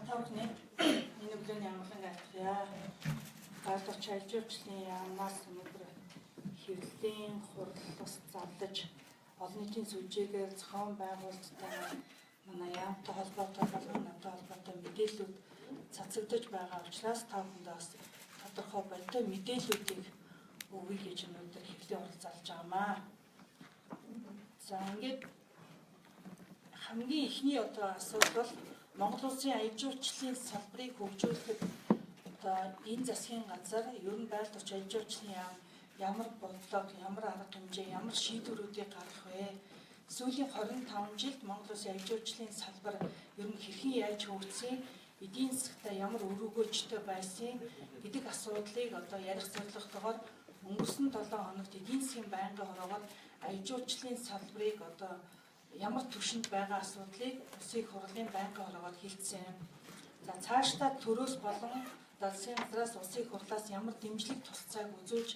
Тавхны энэ өглөөний амгалан гайхаа. Гаалгач альжуулчлын яамнаас өнөөдөр хэвлэлийн хурлаас зарлаж олон нийтийн сүлжээгээр зохион байгуулалттай манай яамтай холбоотой болон надтай холбоотой мэдээллүүд цацагдж байгаа учраас та бүхэндээ тодорхой бодтой мэдээллүүдийг өгье гэж өнөөдөр хэвлэлийн хурал зарлаж байгаамаа. За ингээд хамгийн ихний асуудал бол Монгол Улсын аян жуулчлалын салбарыг хөгжүүлэхэд энэ засгийн газар ер нь байлт орч аян жуулчлалын яам ямар бодлого, ямар арга хэмжээ, ямар шийдвэрүүдийг гаргах вэ? Сүүлийн 25 жилд Монгол Улсын аян жуулчлалын салбар ер нь хэрхэн яаж хөгжсөн, эдийн засгтаа ямар үр өгөөжтэй байсан гэдэг асуудлыг ярих зорилготойгоор өнгөрсөн 7 хоногт эдийн засгийн байнгын хороогоор аян жуулчлалын салбарыг ямар түвшинд байгаа асуудлыг улсын хурлын байнгын хороогоор хэлсэн. За цаашдаа төрөөс болон засгийн газраас улсын хурлаас ямар дэмжлэг тусцааг үзүүлж,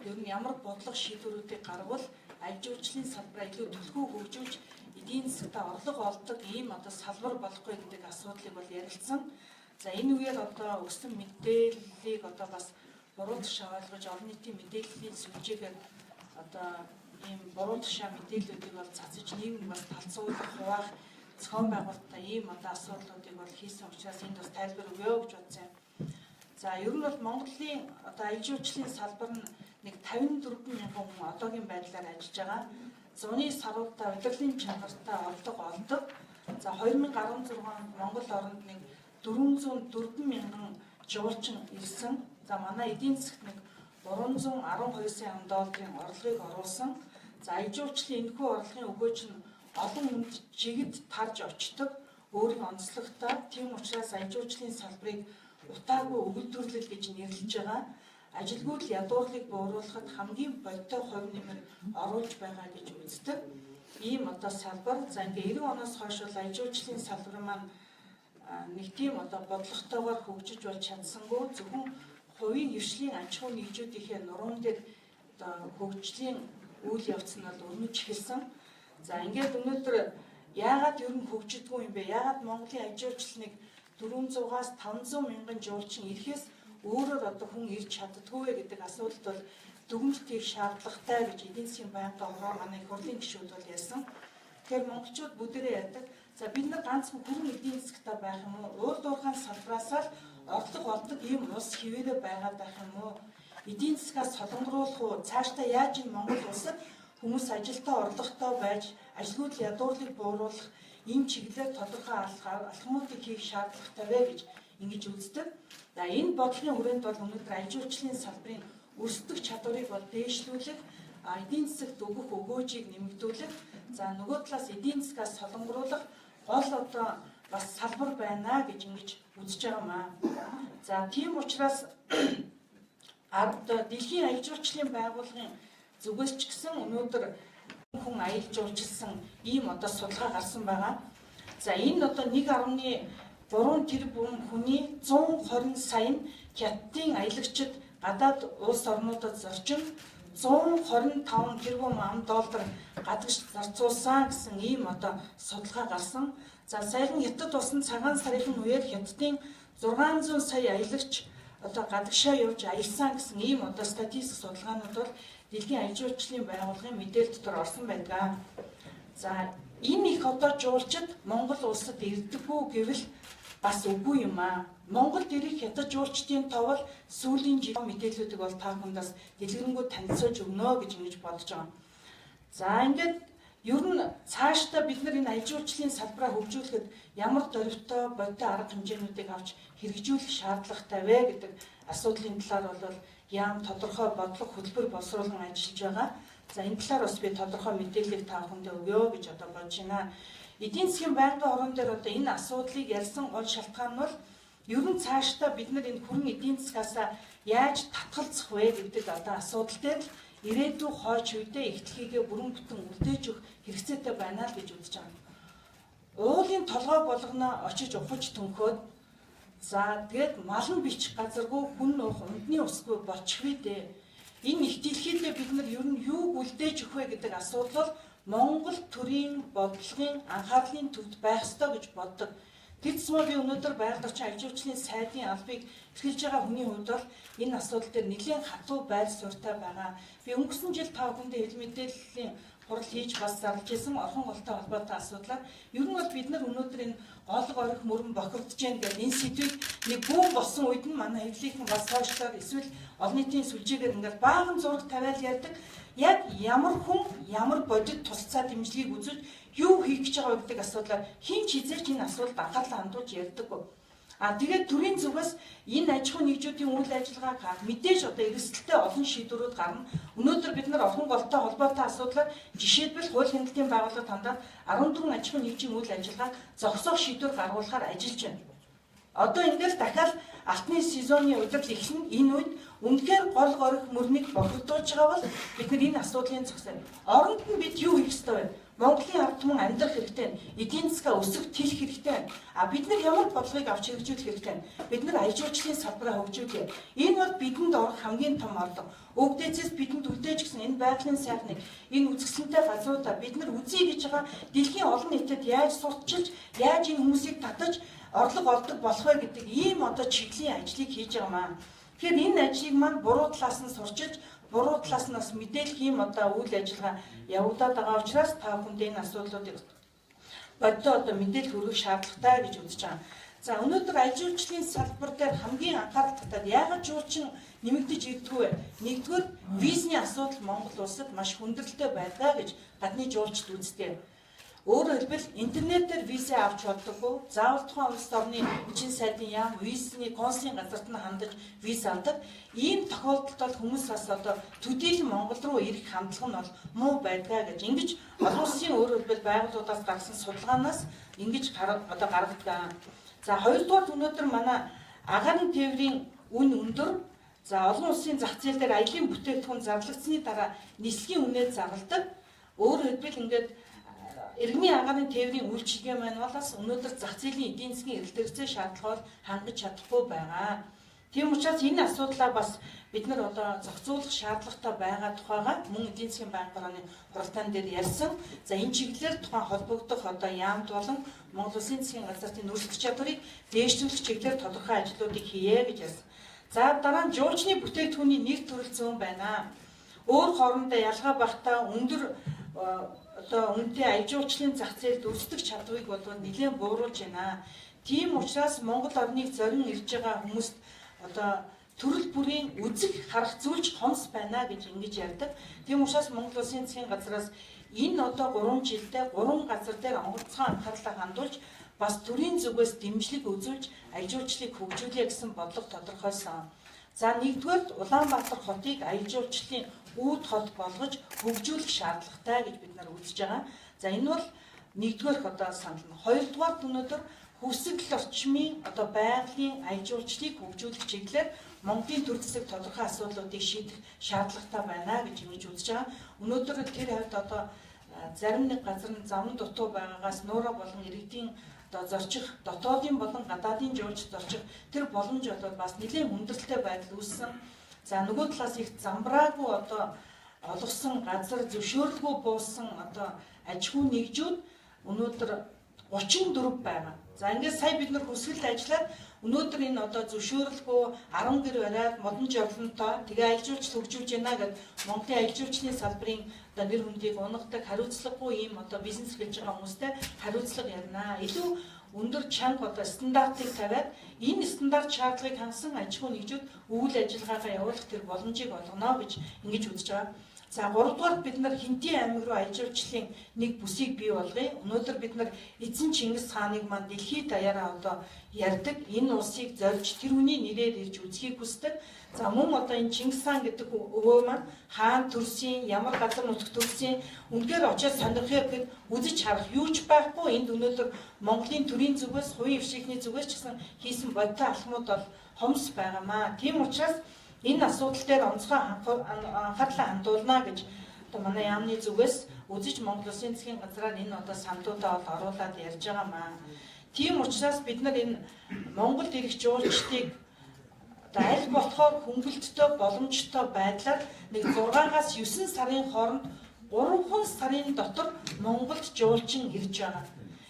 ер нь ямар бодлого шийдвэрүүдийг гаргавал аян жуулчлалын салбараа илүү түлхүү хөгжүүлж, эдийн засгт орлого олдог ийм салбар болохгүй гэдэг асуудлыг бол ярилцсан. За энэ үеэр өгсөн мэдээллийг бас буруу тушаа ойлгож олон нийтийн мэдээллийн сүлжээгээр ийм буруу тушаа мэдээллүүдийг бол цацаж нийгэм бас талцуулах, хуваах, зохион байгуулалттай ийм асуудлуудыг бол хийсэн учраас энд бас тайлбар өгөө гэж бодсон. За ер нь бол Монголын аян жуулчлалын салбар нь нэг 54 мянган хүн одоогийн байдлаар ажиллаж байгаа. Зуны саруудаа удирдлын чанартай орлого олдог. За 2016 онд Монгол оронд нэг 404 мянган жуулчин ирсэн. За манай эдийн засгт нэг 312 сая долларын орлогыг оруулсан. За аян жуулчлалын энэхүү орлогын өгөөж нь олон хүнд жигд тарж очдог, өөрийн онцлогтой. Тийм учраас аян жуулчлалын салбарыг утаагүй өгүүлбэрлэл гэж нэрлэж байгаа. Ажилгүйд ядуурлыг бууруулахад хамгийн бодиттой хувь нэмэр оруулж байгаа гэж үздэг. Ийм салбар. За ингээ 90 оноос хойш бол аян жуулчлалын салбар маань нэг тийм бодлоготойгоор хөгжиж болж чадсангүй, зөвхөн хувийн хвшлийн аж ахуйн нэгжүүдийнхээ нуруунд дээр хөгжлийн үйл явц нь бол өрнөж эхэлсэн. За ингээд өнөөдөр яагаад ер нь хөгжидгүй юм бэ? Яагаад Монголын аян жуулчлалыг 400-аас 500 мянган жуулчин ирэхээс өөрөөр хүн ирж чаддгүй вэ гэдэг асуулт бол дүгнэлт хийх шаардлагатай гэж эдийн засгийн байнгын хороо манай их хурлын гишүүд бол ярьсан. Тэгэхээр монголчууд бүгдээрээ ярьдаг. За бид нар ганцхан бүрэн эдийн засгтаа байх юм уу? Уул уурхайн салбараас л орлого олдог ийм улс хിവэрэ байгаад байх юм уу? Эдийн засгаас солонгоруулах уу? Цаашдаа яаж энэ Монгол улсад хүмүүс ажилтаа орлоготой байж ажилгүйд ядуурлыг бууруулах ийм чиглэлээр тодорхой алхмуудыг хийх шаардлагатай вэ гэж ингэж үздэг. За энэ бодлогын хүрээнд бол өнөөдөр аян жуулчлалын салбарын өрсөлдөх чадварыг бол дээшлүүлэх, эдийн засагт өгөх өгөөжийг нэмэгдүүлэх, за нөгөө талаас эдийн засгаас солонгоруулах гол бас салбар байна гэж ингэж үзэж байгаамаа. За тийм учраас дэлхийн аян жуулчлалын байгууллагын зүгээс ч гэсэн өнөөдөр хүн аялал жуулчилсан ийм судалгаа гарсан байгаа. За энэ 1.3 тэрбум хүний 120 сая нь хятадын аялагчид гадаад улс орнуудад зорчин 125 тэрбум $, гадагш зарцуулсан гэсэн ийм судалгаа гарсан. За саяхан Хятад улсын цагаан сарын үеэр Хятадын 600 сая аялагч гадагшаа явж аялсан гэсэн ийм статистик судалгаанууд бол дэлхийн аян жуулчлалын байгууллагын мэдээлэл дотор орсон байдаг. За энэ их жуулчид Монгол улсад ирдэггүй гэвэл бас үгүй юм аа. Монголд ирэх хятад жуулчдын тов бол сүүлийн жилийн мэдээллүүдийг бол та бүхэндээ дэлгэрэнгүй танилцуулж өгнө гэж ингэж бодож байгаа. За ингээд ер нь цаашдаа бид нар энэ аян жуулчлалын салбараа хөгжүүлэхэд ямар зорилттой бодиттой арга хэмжээнүүдийг авч хэрэгжүүлэх шаардлагатай вэ гэдэг асуудлын талаар бол яам тодорхой бодлого хөтөлбөр боловсруулан ажиллаж байгаа. За энэ талаар бас би тодорхой мэдээллийг та бүхэндээ өгье гэж бодож байна. Эдийн засгийн байнгын хорон дээр энэ асуудлыг ярьсан гол шалтгаан нь бол ер нь цаашдаа бид нар энэ хүрэн эдийн засгаас яаж татгалзах вэ гэдэг асуудал дээр ирээдүйн хойч үедээ ихтлхийгээ бүрэн бүтэн үлдээж өгөх хэрэгцээтэй байна л гэж үзэж байгаа. Уулын толгой болгоно очиж ухаж төнхөөд за тэгээд мал нь бичих газаргүй хүн уух ундны усгүй болчих вэ дээ. Энэ их дэлхийдээ бид нар ер нь юуг үлдээж өгөх вэ гэдэг асуудал бол Монгол төрийн бодлогын анхаарлын төвд байх ёстой гэж боддог. Тэр зам би өнөөдөр байгаль орчин аж үйлчлийн сайдын албыг эрхэлж байгаа хүний хувьд бол энэ асуудал дээр нэлээд хатуу байр суурьтай байгаа. Би өнгөрсөн жил та бүхэндээ хэл мэдээллийн хурал хийж бас зарлж исэн орхон голтой холбоотой асуудлаар ер нь бол бид нар өнөөдөр энэ гол горих мөрөн бохирдож байна гэдэг энэ сэдвийг нэг бүүн болсон үед нь манай хэвлийнхэн бас сошиалаар эсвэл олон нийтийн сүлжээгээр ингээд баахан зураг тавиал ярьдаг. Яг ямар хүн ямар бодит тусцаа дэмжлэгийг үзэж юу хийх гэж байгаа гэдэг асуудлаар хин ч хизээч энэ асуудалд анхаарлаа хандуулж ярьдаггүй. Тэгээд төрийн зүгээс энэ аж ахуй нэгжүүдийн үйл ажиллагааг мэдээж одоо эрсдэлтэй олон шийдвэрүүд гарна. Өнөөдөр бид нар орхон голтой холбоотой асуудлаар жишээлбэл хууль хяналтын байгууллагад хандаад 14 аж ахуй нэгжийн үйл ажиллагааг зогсоох шийдвэр гаргуулахаар ажиллаж байна. Одоо ингээд дахиад алтны сезоны удирдал эхлэн энэ үед үнэхээр гол горих мөрнийг бохирдуулж байгаа бол бид нар энэ асуудлын зогсоо. Оронд нь бид юу хийх ёстой вэ? Монголын ард түмэн амьдрах хэрэгтэй, эдийн засгаа өсөх тэлэх хэрэгтэй. Бид нар ямар бодлогыг авч хэрэгжүүлэх хэрэгтэй. Бид нар аж үйлчлийн салбараа хөгжүүлье. Энэ бол бидэнд орох хамгийн том орлого. Өвдөөцөөс бидэнд үлдээж гисэн энэ байгалийн сайхныг, энэ үзэсгэлэнтэй газруудаа бид нар үзье гэж байгаа дэлхийн олон нийтэд яаж сурталчилж, яаж энэ хүмүүсийг татаж орлого олдог болох вэ гэдэг ийм одоо чиглэлийн ажлыг хийж байгаа маа. Тэгэхээр энэ ажлыг маань буруу талаас нь сурчилж, буруу талаас нь бас мэдээлэх юм одоо үйл ажиллагаа явагдаад байгаа учраас та бүхэнд энэ асуудлуудыг бодтой одоо мэдээлэл хүргэх шаардлагатай гэж үзэж байгаа. За өнөөдөр аж үйлчлийн салбар дээр хамгийн анхаарал татаад яагаад жуулчин нэмэгдэж ирдэг вэ? Нэгдүгээр визний асуудал Монгол улсад маш хүндрэлтэй байдаг гэж гадны жуулчид үздэг. Өөрөөр хэлбэл интернетээр виза авч болдоггүй. Заавал тухайн улс орны хүчин сайдын яам визний консулын газарт нь хандаж виз авдаг. Ийм тохиолдолд бол хүмүүс бас одоо төдийлөн Монгол руу ирэх хандлага нь бол муу байдгаа гэж ингэж олон улсын өөрөөр хэлбэл байгууллагуудаас гарсан судалгаанаас ингэж одоо гаргадаг. За хоёрдугаар өнөөдөр манай агаарын тээврийн үн өндөр. За олон улсын зах зээл дээр аялын бүтээгдэхүүн зарлагдсны дараа нислэгийн үнээр зарладаг. Өөрөөр хэлбэл ингээд иргэний агаарын тээврийн үйлчилгээ маань бас өнөөдөр зах зээлийн эдийн засгийн эрэлтэрцээ шаардлагыг хангаж чадахгүй байгаа. Тийм учраас энэ асуудлаа бас бид нар одоо зохицуулах шаардлагатай байгаа тухайга мөн эдийн засгийн банк барааны хуралдаан дээр ярьсан. За энэ чиглэлээр тухайн холбогдох одоо яамд болон Монгол Улсын засгийн газрын нөөцлөх чадварыг дээшлүүлэх чиглэлээр тодорхой ажлуудыг хийе гэж ярьсан. За дараа нь жуулчны бүтээгдэхүүний нэр төрөл зүүн байна. Өөр хоорондоо ялгаа багтаа өндөр одоо үнэтэй аж үйлчлийн зах зээлд өрсөлдөх чадварыг бол нэлээд бууруулж байна. Тийм учраас Монгол орныг зорин ирж байгаа хүмүүст одоо төрөл бүрийн үзэг харах зүйлч хонс байна гэж ингэж ярьдаг. Тийм учраас Монгол Улсын засгийн газраас энэ одоо 3 жилдээ 3 газар дээр онгоцгой анхаарлаа хандуулж бас төрийн зүгээс дэмжлэг үзүүлж аж үйлчлийг хөгжүүлэе гэсэн бодлого тодорхойлсон. За нэгдүгээр Улаанбаатар хотыг аж үйлчлийн үүд хот болгож хөгжүүлэх шаардлагатай гэж бид нар үзэж байгаа. За энэ бол нэгдүгээр одоо санал нь. Хоёрдугаар өнөөдөр хүсэл орчмын одоо байгалийн аж үйлчлийг хөгжүүлэх чиглэлээр Монголын төр засаг тодорхой асуудлуудыг шийдэх шаардлагатай байна гэж ингэж үзэж байгаа. Өнөөдөр тэр хавьд одоо зарим нэг газар нь замын дутуу байгаагаас нуураа болон иргэдийн одоо зорчих дотоодын болон гадаадын жуулчд зорчих тэр боломж бол бас нэлээд хүндрэлтэй байдал үүссэн. За нөгөө талаас их замбраагүй одоо олгосон газар зөвшөөрлгүй буусан одоо аж ахуй нэгжүүд өнөөдөр 34 байна. За ингээд сая бид нар хүсэл ажиллаад өнөөдөр энэ одоо зөвшөөрлгүй 10 гэр бариад модон жавлантай тэгээ аж үйлчлэл хөгжүүлж байна гэдэг Монголын аж үйлчлийн салбарын одоо нэр хүндийг унагадаг хариуцлагагүй ийм одоо бизнес хийж байгаа хүмүүстэй хариуцлага ярина. Илүү өндөр чанга одоо стандартыг тавиад энэ стандарт шаардлагыг хангасан аж ахуй нэгжүүд үйл ажиллагаагаа явуулах тэр боломжийг олгоно гэж ингэж үзэж байгаа. За 3 дугаар бид нар Хинтээ аймаг руу аж үйлчлийн нэг бүсийг бий болгоё. Өнөөдөр бид нар эзэн Чингис хааныг маань дэлхийд даяараа одоо ярьдаг. Энэ улсыг зорж тэр хүний нэрээр ирж үзхийг хүсдэг. За мөн одоо энэ Чингис хаан гэдэг өвөө маань хаан төрсөн, ямар газар нутаг төрсөн, үнээр очиод сонирхох гэд үзэж харах юу ч байхгүй. Энд өнөөдөр Монголын төрийн зүгээс, хувийн хвшигчний зүгээс ч гэсэн хийсэн бодтой алхмууд бол хомс байгаамаа. Тийм учраас энэ асуудал дээр онцгой анхаарлаа хандуулна гэж одоо манай яамны зүгээс үзэж Монгол Улсын засгийн газраар энэ одоо сандуудаа бол оруулаад ярьж байгаамаа. Тийм учраас бид нар энэ Монголд ирэх жуулчдыг аль болохоор хөнгөлөлттэй боломжтой байдлаар нэг 6-аас 9 сарын хооронд 3 сарын дотор Монголд жуулчин ирж байгаа.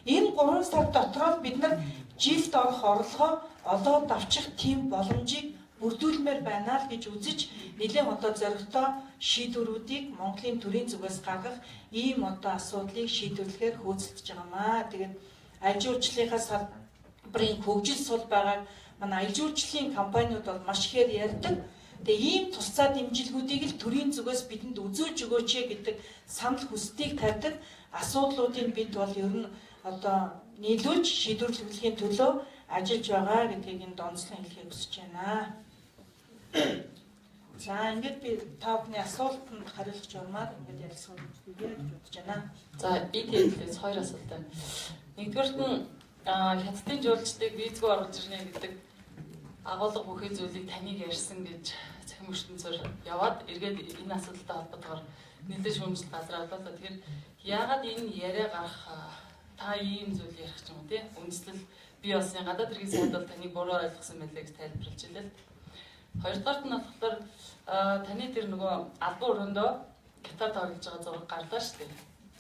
Энэ 3 сар дотор бид нар жилд орох орлогоо одоо давчих тийм боломжийг бүрдүүлмээр байна л гэж үзэж нэлээд одоо зоригтой шийдвэрүүдийг Монголын төрийн зүгээс гаргах ийм одоо асуудлыг шийдвэрлэхээр хөөцөлдөж байгаамаа. Тэгээд аж үйлчлэлийн салбарын хөгжил сул байгааг манай аж үйлчлэлийн компаниуд бол маш ихээр ярьдаг. Тэгээ ийм тусцаа дэмжлэгүүдийг л төрийн зүгээс бидэнд үзүүлж өгөөч гэдэг санал хүсдийг тавьдаг. Асуудлуудыг бид бол ер нь одоо нийлүүлж шийдвэрлэхийн төлөө ажиллаж байгаа гэдгийг энэ донцлон хэлхийг хүсэж байна. За ингээд би та бүхний асуултанд хариулах журмаар ингээд ярилцсан үгэй гэж бодож байна. За би хэлээс хоёр асуулт байна. Нэгдүгээрт нь хятадын жуулчдыг визгүй орж ирнэ гэдэг агуулга бүхий зүйлийг таныг ярьсан гэж цахим ертөнцөөр яваад эргээд энэ асуудалтай холбоотойгоор нэлээд шүүмжлэл газар албалаа. Тэгэхээр яагаад энэ яриа гарах та ийм зүйл ярих ч юм уу тий? Үндслэл би басны гадаад хэргийн сайд бол таныг буруу ойлгосон байлээ гэж тайлбарлаж илээ. Хоёрдугаарт нь болохоор таны тэр нөгөө албан өрөөндөө Катар тоглож байгаа зураг гарлаа шүү дээ.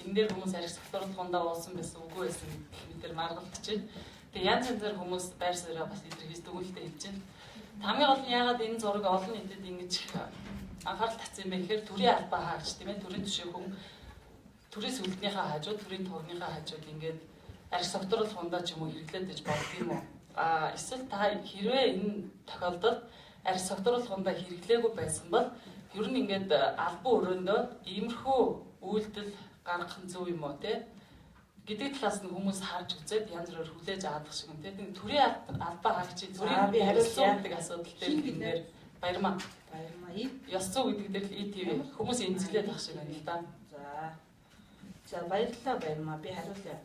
Энэ дээр хүмүүс арх сахилгуулгандаа уусан байсан үгүй байсан гэх мэтэр маргалдаж байна. Тэгээ янз янзаар хүмүүс байр суурьаа бас илэрхийлж дүгнэлтээ хэлж байна. Хамгийн гол нь яагаад энэ зураг олон нийтэд ингэж анхаарал татсан юм бэ гэхээр төрийн албаа хаагч тийм ээ төрийн түшээ хүн төрийн сүлднийхээ хажууд төрийн төвнийхээ хажууд ингээд арх сахилгуулгандаа ч юм уу хэрэглээд гэж бодд юм уу? Эсвэл та хэрвээ энэ тохиолдолд арх сахилгуулгандаа хэрэглээгүй байсан бол ер нь ингээд албан өрөөндөө иймэрхүү үйлдэл гаргах нь зөв юм уу те гэдэг талаас нь хүмүүс харж үзээд янз бүрээр хүлээж авах шиг юм те төрийн албаа хаагчийн төрийн би хариулсан гэдэг асуудал дээр нэр баярмаа ёс зүй гэдэг дээр л ИТV хүмүүс эмзэглээд ах шиг байна л да. За баярлалаа баярмаа би хариулъя.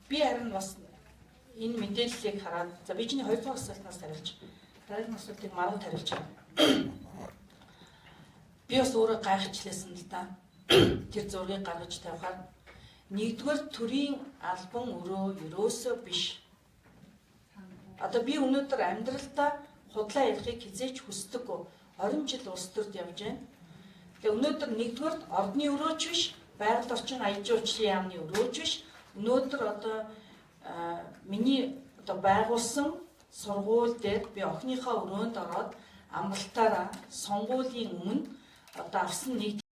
Би харин бас энэ мэдээллийг хараад за би чиний 2 дахь асуултаас хариулж дараагийн асуултыг маргад хариулж байна. Би бас өөрөө гайхчлээсэн л да. Тэр зургийг гаргаж тавихаар нэгдүгээр төрийн албан өрөө ерөөсөө биш. Одоо би өнөөдөр амьдралдаа худлаа ярихыг хизээч хүсдэггүй. 20 жил улс төрд явж байна. Тэгээ өнөөдөр нэгдүгээр ордны өрөөч биш, байгаль орчин аяж уучлалын яамны өрөөч биш. Өнөөдөр одоо миний одоо байгуулсан сургууль дээр би охиныхоо өрөөнд ороод амралтаараа сонгуулийн өмнө одоо авсан нэг